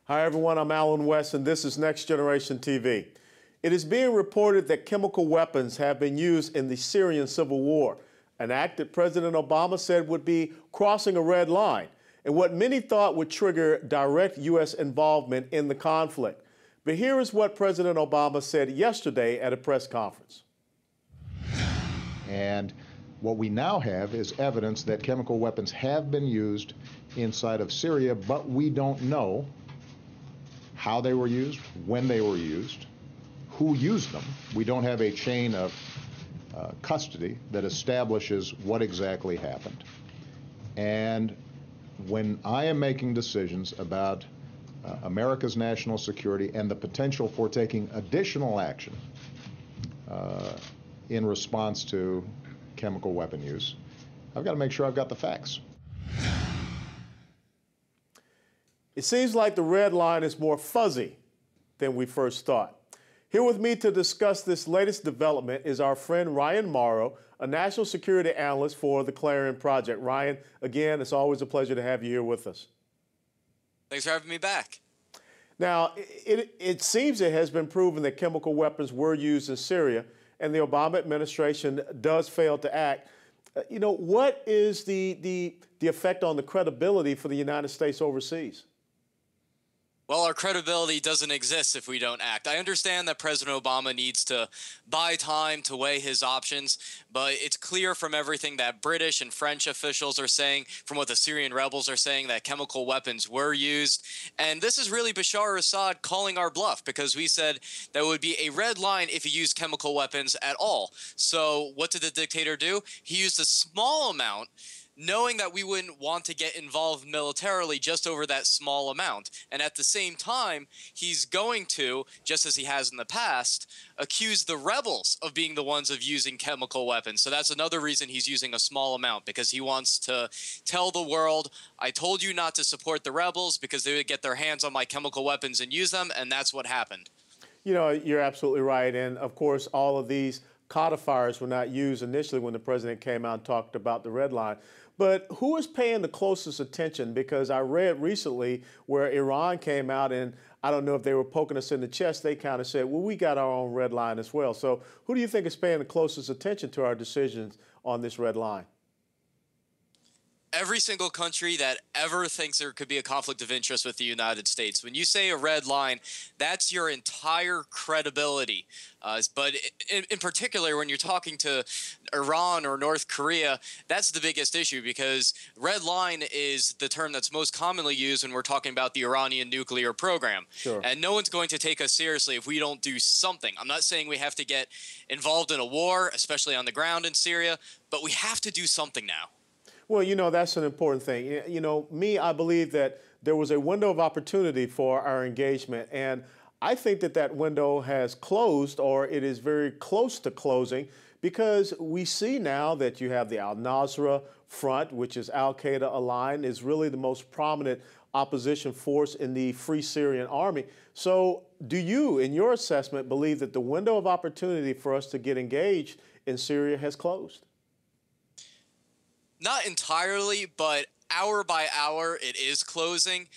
Hi, everyone. I'm Alan West, and this is Next Generation TV. It is being reported that chemical weapons have been used in the Syrian civil war, an act that President Obama said would be crossing a red line, and what many thought would trigger direct U.S. involvement in the conflict. But here is what President Obama said yesterday at a press conference. And what we now have is evidence that chemical weapons have been used inside of Syria, but we don't know how they were used, when they were used, who used them. We don't have a chain of custody that establishes what exactly happened. And when I am making decisions about America's national security and the potential for taking additional action in response to chemical weapon use, I've got to make sure I've got the facts. It seems like the red line is more fuzzy than we first thought. Here with me to discuss this latest development is our friend Ryan Mauro, a national security analyst for the Clarion Project. Ryan, again, it's always a pleasure to have you here with us. Thanks for having me back. Now, it seems it has been proven that chemical weapons were used in Syria, and the Obama administration does fail to act. What is the effect on the credibility for the United States overseas? Well, our credibility doesn't exist if we don't act. I understand that President Obama needs to buy time to weigh his options, but it's clear from everything that British and French officials are saying, from what the Syrian rebels are saying, that chemical weapons were used. And this is really Bashar al-Assad calling our bluff, because we said that would be a red line if he used chemical weapons at all. So what did the dictator do? He used a small amount, knowing that we wouldn't want to get involved militarily just over that small amount. And at the same time, he's going to, just as he has in the past, accuse the rebels of being the ones of using chemical weapons. So that's another reason he's using a small amount, because he wants to tell the world, I told you not to support the rebels because they would get their hands on my chemical weapons and use them, and that's what happened. You're absolutely right. And of course, all of these codifiers were not used initially when the president came out and talked about the red line. But who is paying the closest attention? Because I read recently where Iran came out, and I don't know if they were poking us in the chest, they kind of said, well, we got our own red line as well. So who do you think is paying the closest attention to our decisions on this red line? Every single country that ever thinks there could be a conflict of interest with the United States. When you say a red line, that's your entire credibility. But in particular, when you're talking to Iran or North Korea, that's the biggest issue, because red line is the term that's most commonly used when we're talking about the Iranian nuclear program. Sure. And no one's going to take us seriously if we don't do something. I'm not saying we have to get involved in a war, especially on the ground in Syria, but we have to do something now. Well, that's an important thing. I believe that there was a window of opportunity for our engagement, and I think that that window has closed, or it is very close to closing, because we see now that you have the al-Nusra Front, which is al-Qaeda aligned, is really the most prominent opposition force in the Free Syrian Army. So do you, in your assessment, believe that the window of opportunity for us to get engaged in Syria has closed? Not entirely, but hour by hour, it is closing.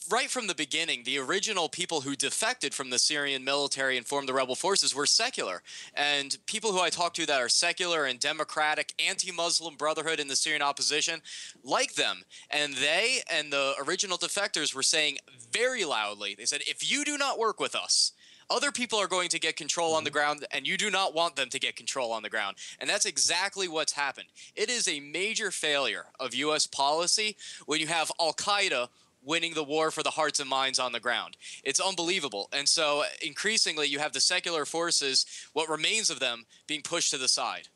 Right from the beginning, the original people who defected from the Syrian military and formed the rebel forces were secular. And people who I talk to that are secular and democratic, anti-Muslim brotherhood in the Syrian opposition, like them. And they and the original defectors were saying very loudly, they said, if you do not work with us, other people are going to get control on the ground, and you do not want them to get control on the ground. And that's exactly what's happened. It is a major failure of U.S. policy when you have al-Qaeda winning the war for the hearts and minds on the ground. It's unbelievable. And so increasingly you have the secular forces, what remains of them, being pushed to the side.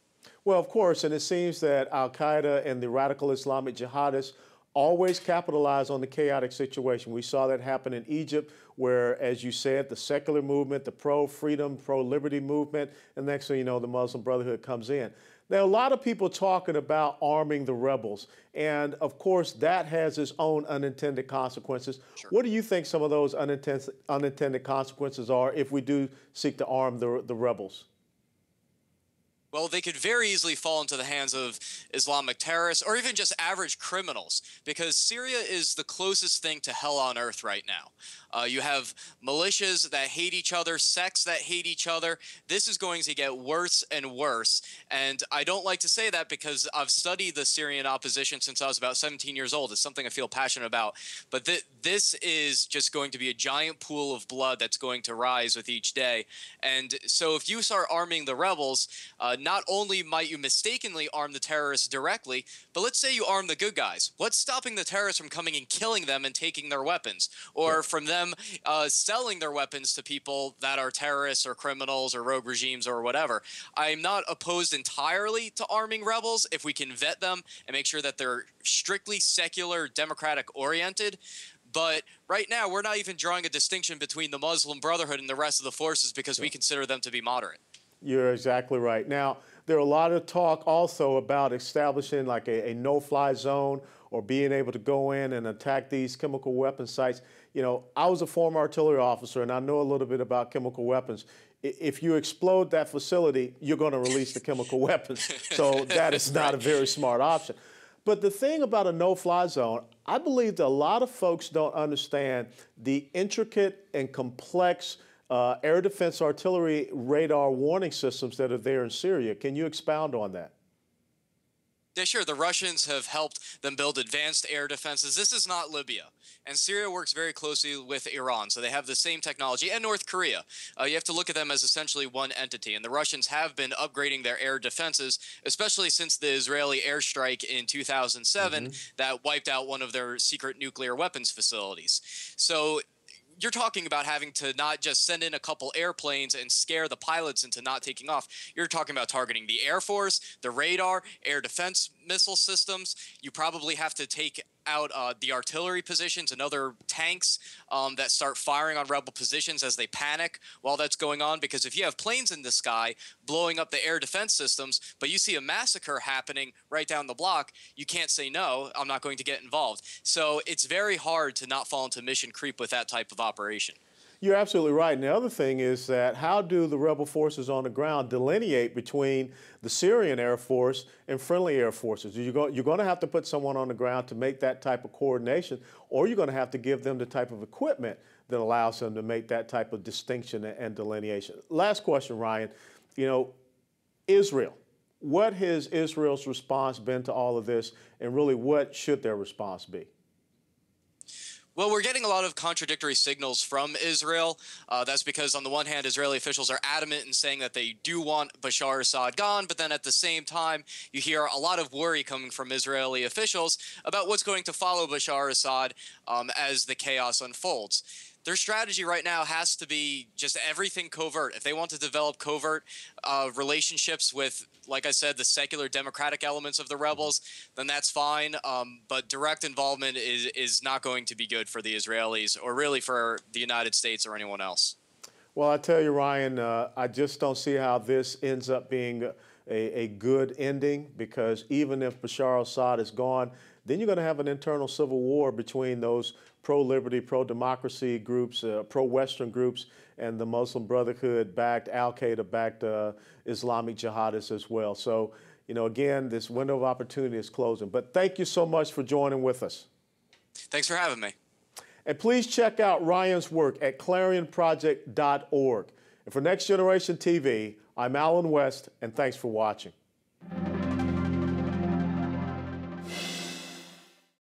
Well, of course, and it seems that al-Qaeda and the radical Islamic jihadists always capitalize on the chaotic situation. We saw that happen in Egypt, where, as you said, the secular movement, the pro-freedom, pro-liberty movement, and next thing you know, the Muslim Brotherhood comes in. There are a lot of people talking about arming the rebels, and of course, that has its own unintended consequences. Sure. What do you think some of those unintended consequences are if we do seek to arm the rebels? Well, they could very easily fall into the hands of Islamic terrorists or even just average criminals, because Syria is the closest thing to hell on earth right now. You have militias that hate each other, sects that hate each other. This is going to get worse and worse. And I don't like to say that because I've studied the Syrian opposition since I was about 17 years old. It's something I feel passionate about. But this is just going to be a giant pool of blood that's going to rise with each day. And so if you start arming the rebels, not only might you mistakenly arm the terrorists directly, but let's say you arm the good guys. What's stopping the terrorists from coming and killing them and taking their weapons? Or from them selling their weapons to people that are terrorists or criminals or rogue regimes or whatever? I'm not opposed entirely to arming rebels if we can vet them and make sure that they're strictly secular, democratic oriented. But right now, we're not even drawing a distinction between the Muslim Brotherhood and the rest of the forces because we consider them to be moderate. You're exactly right. Now, there are a lot of talk also about establishing like a no-fly zone or being able to go in and attack these chemical weapon sites. You know, I was a former artillery officer, and I know a little bit about chemical weapons. If you explode that facility, you're going to release the chemical weapons. So that is not a very smart option. But the thing about a no-fly zone, I believe that a lot of folks don't understand the intricate and complex air defense artillery radar warning systems that are there in Syria. Can you expound on that? Yeah, sure. The Russians have helped them build advanced air defenses. This is not Libya. And Syria works very closely with Iran, so they have the same technology, and North Korea. You have to look at them as essentially one entity. And the Russians have been upgrading their air defenses, especially since the Israeli airstrike in 2007 that wiped out one of their secret nuclear weapons facilities. So you're talking about having to not just send in a couple airplanes and scare the pilots into not taking off. You're talking about targeting the Air Force, the radar, air defense missile systems. You probably have to take out the artillery positions and other tanks that start firing on rebel positions as they panic while that's going on. Because if you have planes in the sky blowing up the air defense systems, but you see a massacre happening right down the block, you can't say, no, I'm not going to get involved. So it's very hard to not fall into mission creep with that type of operation. You're absolutely right. And the other thing is that how do the rebel forces on the ground delineate between the Syrian Air Force and friendly air forces? You're going to have to put someone on the ground to make that type of coordination, or you're going to have to give them the type of equipment that allows them to make that type of distinction and delineation. Last question, Ryan. You know, Israel. What has Israel's response been to all of this, and really what should their response be? Well, we're getting a lot of contradictory signals from Israel. That's because, on the one hand, Israeli officials are adamant in saying that they do want Bashar Assad gone, but then at the same time, you hear a lot of worry coming from Israeli officials about what's going to follow Bashar Assad as the chaos unfolds. Their strategy right now has to be just everything covert. If they want to develop covert relationships with, like I said, the secular democratic elements of the rebels, then that's fine. But direct involvement is not going to be good for the Israelis or really for the United States or anyone else. Well, I tell you, Ryan, I just don't see how this ends up being a good ending, because even if Bashar al-Assad is gone, then you're going to have an internal civil war between those pro-liberty, pro-democracy groups, pro-Western groups, and the Muslim Brotherhood-backed, al-Qaeda-backed Islamic jihadists as well. So, you know, again, this window of opportunity is closing. But thank you so much for joining with us. Thanks for having me. And please check out Ryan's work at clarionproject.org. And for Next Generation TV, I'm Alan West, and thanks for watching.